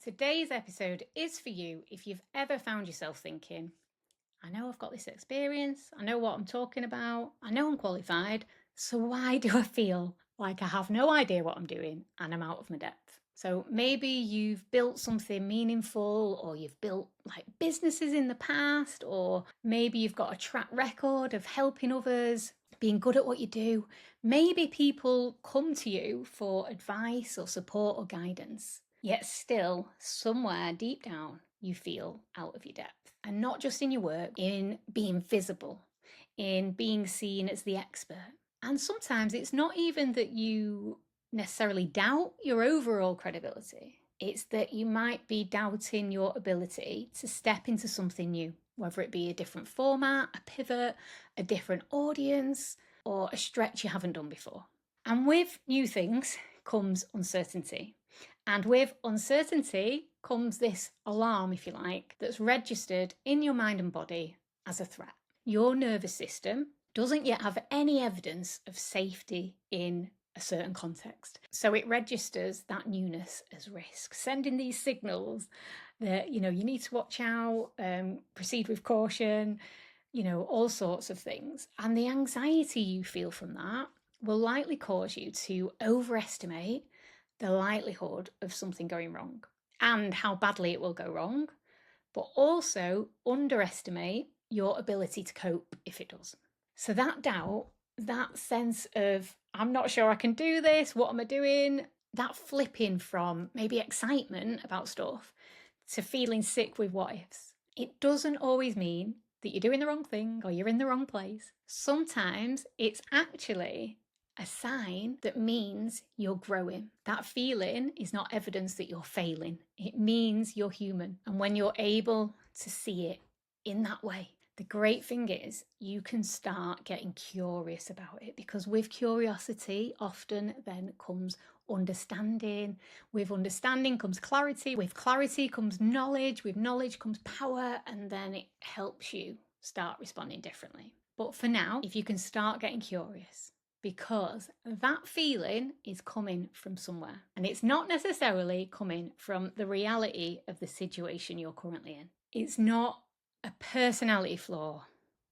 Today's episode is for you if you've ever found yourself thinking, I know I've got this experience, I know what I'm talking about, I know I'm qualified, so why do I feel like I have no idea what I'm doing and I'm out of my depth? So maybe you've built something meaningful, or you've built like businesses in the past, or maybe you've got a track record of helping others, being good at what you do. Maybe people come to you for advice or support or guidance. Yet still, somewhere deep down, you feel out of your depth. And not just in your work, in being visible, in being seen as the expert. And sometimes it's not even that you necessarily doubt your overall credibility. It's that you might be doubting your ability to step into something new, whether it be a different format, a pivot, a different audience, or a stretch you haven't done before. And with new things comes uncertainty. And with uncertainty comes this alarm, if you like, that's registered in your mind and body as a threat. Your nervous system doesn't yet have any evidence of safety in a certain context. So it registers that newness as risk, sending these signals that, you need to watch out, proceed with caution, all sorts of things. And the anxiety you feel from that will likely cause you to overestimate the likelihood of something going wrong and how badly it will go wrong, but also underestimate your ability to cope if it does. So that doubt, that sense of, I'm not sure I can do this, what am I doing? That flipping from maybe excitement about stuff to feeling sick with what ifs. It doesn't always mean that you're doing the wrong thing or you're in the wrong place. Sometimes it's actually a sign that means you're growing. That feeling is not evidence that you're failing. It means you're human. And when you're able to see it in that way, the great thing is you can start getting curious about it, because with curiosity often then comes understanding. With understanding comes clarity. With clarity comes knowledge. With knowledge comes power. And then it helps you start responding differently. But for now, if you can start getting curious, because that feeling is coming from somewhere, and it's not necessarily coming from the reality of the situation you're currently in. It's not a personality flaw.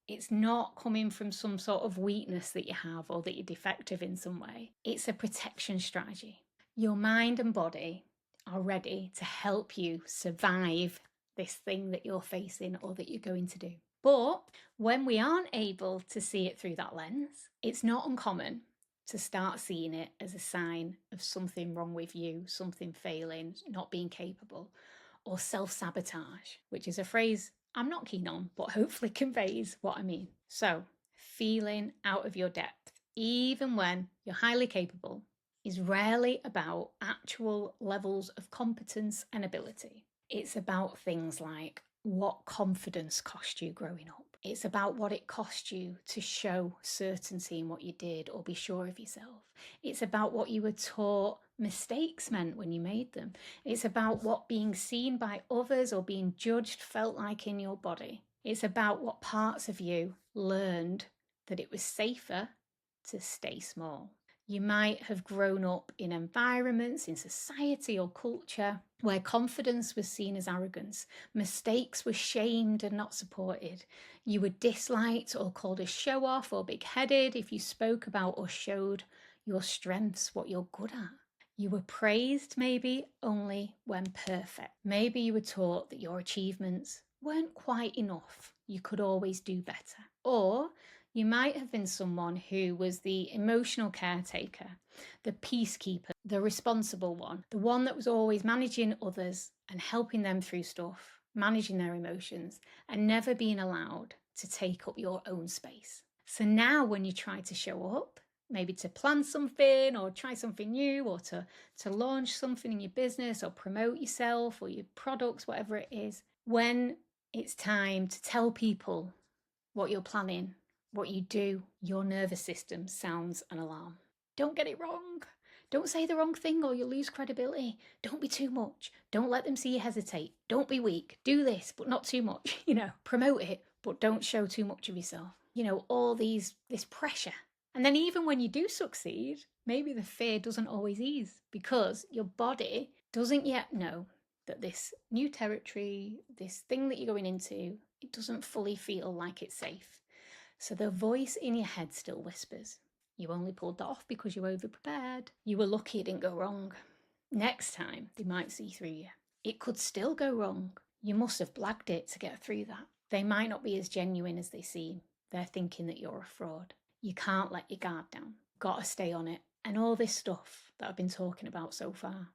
It's not coming from some sort of weakness that you have or that you're defective in some way. It's a protection strategy. Your mind and body are ready to help you survive this thing that you're facing or that you're going to do. But when we aren't able to see it through that lens, it's not uncommon to start seeing it as a sign of something wrong with you, something failing, not being capable, or self-sabotage, which is a phrase I'm not keen on, but hopefully conveys what I mean. So, feeling out of your depth, even when you're highly capable, is rarely about actual levels of competence and ability. It's about things like what confidence cost you growing up. It's about what it cost you to show certainty in what you did or be sure of yourself. It's about what you were taught mistakes meant when you made them. It's about what being seen by others or being judged felt like in your body. It's about what parts of you learned that it was safer to stay small. You might have grown up in environments, in society or culture, where confidence was seen as arrogance. Mistakes were shamed and not supported. You were disliked or called a show-off or big-headed if you spoke about or showed your strengths, what you're good at. You were praised maybe only when perfect. Maybe you were taught that your achievements weren't quite enough. You could always do better. Or you might have been someone who was the emotional caretaker, the peacekeeper, the responsible one, the one that was always managing others and helping them through stuff, managing their emotions, and never being allowed to take up your own space. So now when you try to show up, maybe to plan something or try something new or to launch something in your business or promote yourself or your products, whatever it is, when it's time to tell people what you're planning, what you do, your nervous system sounds an alarm. Don't get it wrong. Don't say the wrong thing or you'll lose credibility. Don't be too much. Don't let them see you hesitate. Don't be weak. Do this, but not too much. Promote it, but don't show too much of yourself. All this pressure. And then even when you do succeed, maybe the fear doesn't always ease because your body doesn't yet know that this new territory, this thing that you're going into, it doesn't fully feel like it's safe. So the voice in your head still whispers, you only pulled that off because you over-prepared. You were lucky it didn't go wrong. Next time, they might see through you. It could still go wrong. You must have blagged it to get through that. They might not be as genuine as they seem. They're thinking that you're a fraud. You can't let your guard down. Got to stay on it. And all this stuff that I've been talking about so far,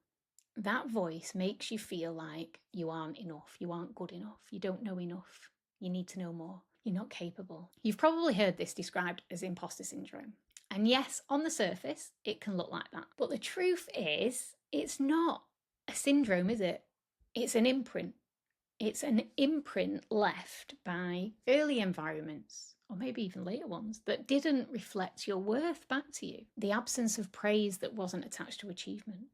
that voice makes you feel like you aren't enough, you aren't good enough, you don't know enough, you need to know more, you're not capable. You've probably heard this described as imposter syndrome. And yes, on the surface, it can look like that. But the truth is, it's not a syndrome, is it? It's an imprint. It's an imprint left by early environments, or maybe even later ones, that didn't reflect your worth back to you. The absence of praise that wasn't attached to achievement.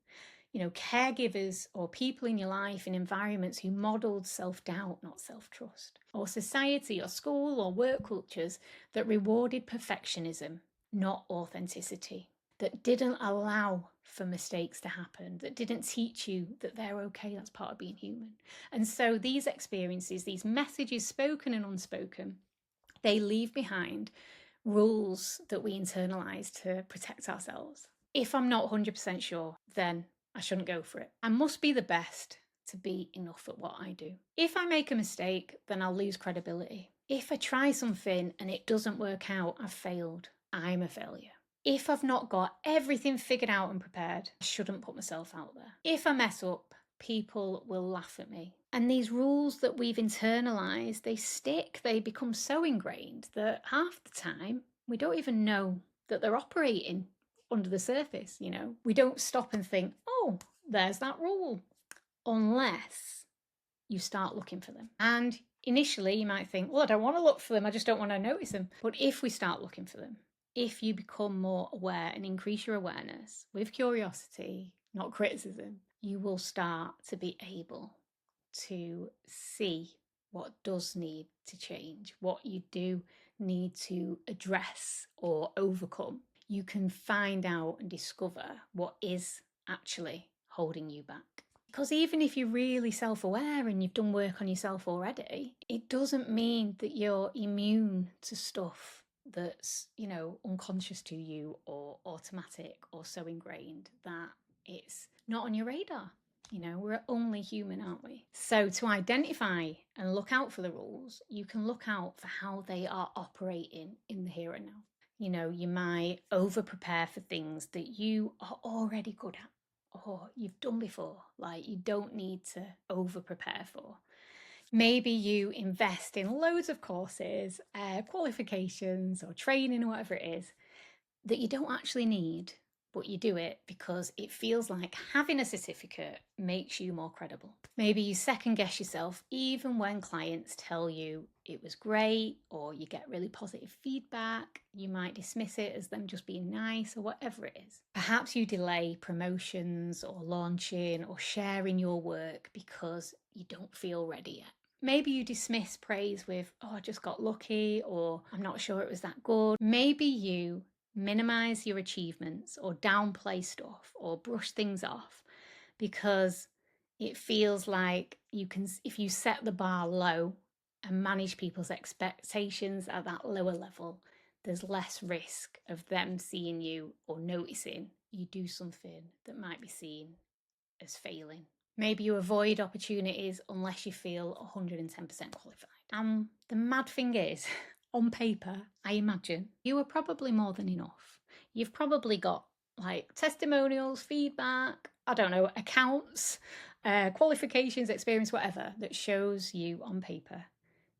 You know, caregivers or people in your life in environments who modelled self-doubt, not self-trust. Or society or school or work cultures that rewarded perfectionism, not authenticity. That didn't allow for mistakes to happen, that didn't teach you that they're okay, that's part of being human. And so these experiences, these messages, spoken and unspoken, they leave behind rules that we internalise to protect ourselves. If I'm not 100% sure, then I shouldn't go for it. I must be the best to be enough at what I do. If I make a mistake, then I'll lose credibility. If I try something and it doesn't work out, I've failed. I'm a failure. If I've not got everything figured out and prepared, I shouldn't put myself out there. If I mess up, people will laugh at me. And these rules that we've internalized, they stick, they become so ingrained that half the time we don't even know that they're operating under the surface, you know. We don't stop and think, oh, there's that rule, unless you start looking for them. And initially you might think, well, I don't want to look for them, I just don't want to notice them. But if we start looking for them, if you become more aware and increase your awareness with curiosity, not criticism, you will start to be able to see what does need to change, what you do need to address or overcome. You can find out and discover what is actually holding you back. Because even if you're really self-aware and you've done work on yourself already, it doesn't mean that you're immune to stuff that's, you know, unconscious to you or automatic or so ingrained that it's not on your radar. You know, we're only human, aren't we? So to identify and look out for the rules, you can look out for how they are operating in the here and now. You know, you might over-prepare for things that you are already good at or you've done before, like you don't need to over-prepare for. Maybe you invest in loads of courses, qualifications or training or whatever it is that you don't actually need, but you do it because it feels like having a certificate makes you more credible. Maybe you second guess yourself even when clients tell you it was great or you get really positive feedback. You might dismiss it as them just being nice or whatever it is. Perhaps you delay promotions or launching or sharing your work because you don't feel ready yet. Maybe you dismiss praise with, oh, I just got lucky, or I'm not sure it was that good. Maybe you minimize your achievements or downplay stuff or brush things off because it feels like you can, if you set the bar low and manage people's expectations at that lower level, there's less risk of them seeing you or noticing you do something that might be seen as failing. Maybe you avoid opportunities unless you feel 110% qualified. The mad thing is, on paper, I imagine you are probably more than enough. You've probably got like testimonials, feedback, I don't know, accounts, qualifications, experience, whatever, that shows you on paper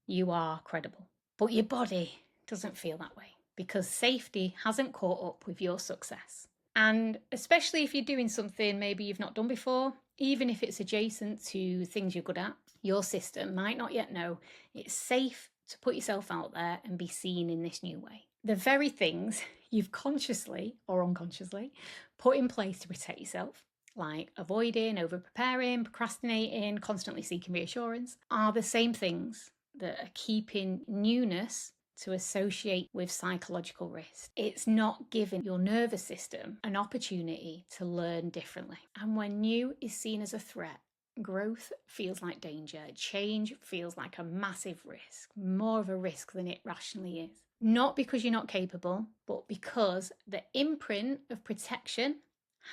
you are credible. But your body doesn't feel that way because safety hasn't caught up with your success. And especially if you're doing something maybe you've not done before, even if it's adjacent to things you're good at, your system might not yet know it's safe to put yourself out there and be seen in this new way. The very things you've consciously or unconsciously put in place to protect yourself, like avoiding, over-preparing, procrastinating, constantly seeking reassurance, are the same things that are keeping newness to associate with psychological risk. It's not giving your nervous system an opportunity to learn differently. And when new is seen as a threat, growth feels like danger. Change feels like a massive risk, more of a risk than it rationally is. Not because you're not capable, but because the imprint of protection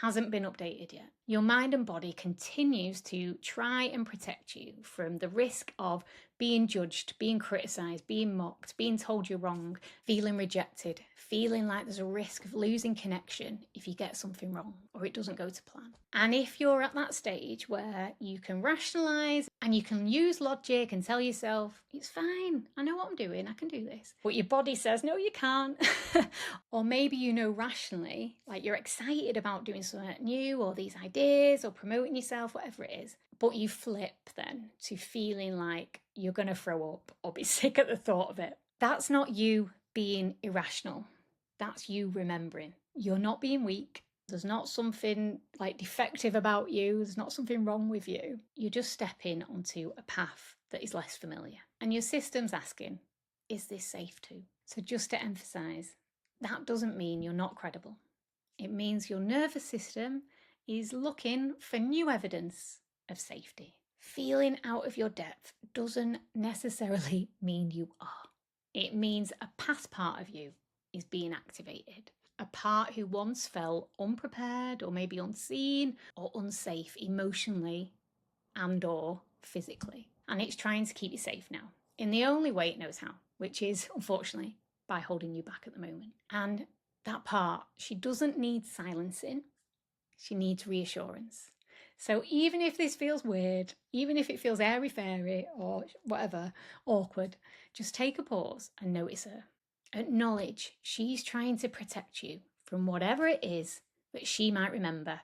hasn't been updated yet. Your mind and body continues to try and protect you from the risk of being judged, being criticised, being mocked, being told you're wrong, feeling rejected, feeling like there's a risk of losing connection if you get something wrong or it doesn't go to plan. And if you're at that stage where you can rationalise and you can use logic and tell yourself, it's fine, I know what I'm doing, I can do this. But your body says, no, you can't. Or maybe you know rationally, like you're excited about doing something new or these ideas or promoting yourself, whatever it is. But you flip then to feeling like you're going to throw up or be sick at the thought of it. That's not you being irrational. That's you remembering. You're not being weak. There's not something like defective about you. There's not something wrong with you. You're just stepping onto a path that is less familiar. And your system's asking, is this safe too? So just to emphasize, that doesn't mean you're not credible. It means your nervous system is looking for new evidence of safety. Feeling out of your depth doesn't necessarily mean you are. It means a past part of you is being activated. A part who once felt unprepared or maybe unseen or unsafe emotionally and or physically. And it's trying to keep you safe now in the only way it knows how, which is, unfortunately, by holding you back at the moment. And that part, she doesn't need silencing. She needs reassurance. So even if this feels weird, even if it feels airy-fairy or whatever, awkward, just take a pause and notice her. Acknowledge she's trying to protect you from whatever it is that she might remember.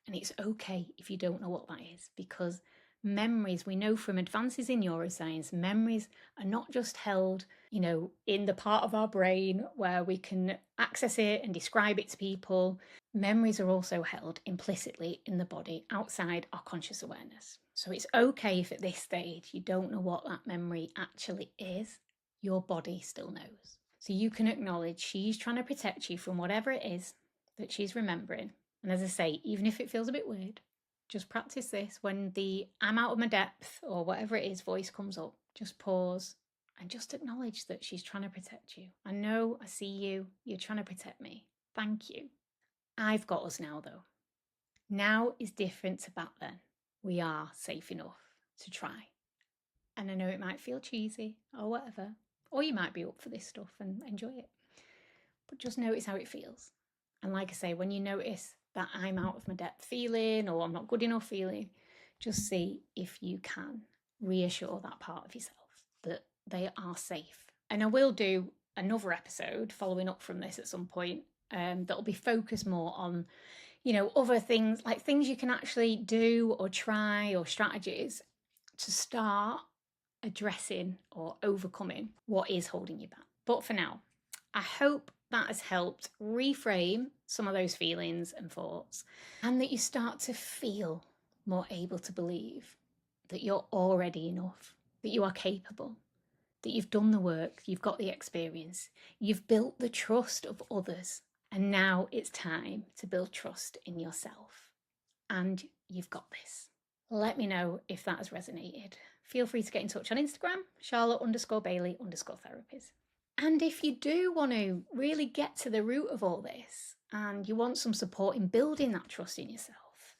And it's okay if you don't know what that is, because memories, we know from advances in neuroscience, memories are not just held, in the part of our brain where we can access it and describe it to people. Memories are also held implicitly in the body outside our conscious awareness. So it's okay if at this stage you don't know what that memory actually is. Your body still knows. So you can acknowledge she's trying to protect you from whatever it is that she's remembering. And as I say, even if it feels a bit weird, just practice this. When the I'm out of my depth or whatever it is voice comes up, just pause and just acknowledge that she's trying to protect you. I know, I see you, you're trying to protect me. Thank you. I've got us now though. Now is different to back then. We are safe enough to try. And I know it might feel cheesy or whatever, or you might be up for this stuff and enjoy it. But just notice how it feels. And like I say, when you notice that I'm out of my depth feeling or I'm not good enough feeling, just see if you can reassure that part of yourself that they are safe. And I will do another episode following up from this at some point that'll be focused more on, other things, like things you can actually do or try or strategies to start addressing or overcoming what is holding you back. But for now, I hope that has helped reframe some of those feelings and thoughts, and that you start to feel more able to believe that you're already enough, that you are capable, that you've done the work, you've got the experience, you've built the trust of others, and now it's time to build trust in yourself. And you've got this. Let me know if that has resonated. Feel free to get in touch on Instagram, Charlotte_Bailey_therapies. And if you do want to really get to the root of all this and you want some support in building that trust in yourself,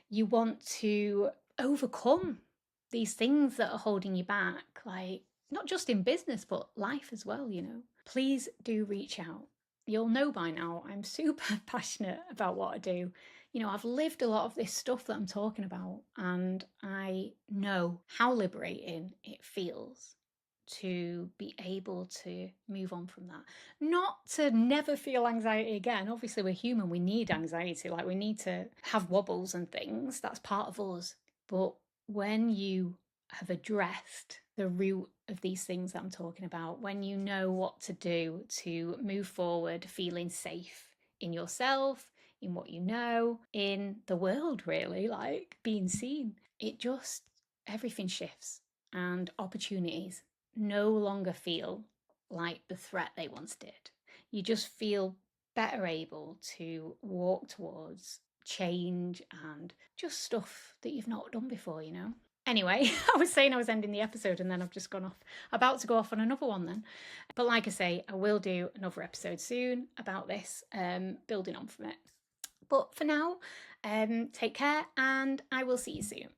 you want to overcome these things that are holding you back, like not just in business, but life as well, please do reach out. You'll know by now, I'm super passionate about what I do. I've lived a lot of this stuff that I'm talking about, and I know how liberating it feels to be able to move on from that. Not to never feel anxiety again. Obviously, we're human. We need anxiety. Like, we need to have wobbles and things. That's part of us. But when you have addressed the root of these things that I'm talking about, when you know what to do to move forward feeling safe in yourself, in what you know, in the world, really, like being seen, everything shifts, and opportunities no longer feel like the threat they once did. You just feel better able to walk towards change and just stuff that you've not done before, you know. Anyway, I was saying I was ending the episode and then I've just gone off, about to go off on another one then. But like I say, I will do another episode soon about this, building on from it. But for now, take care and I will see you soon.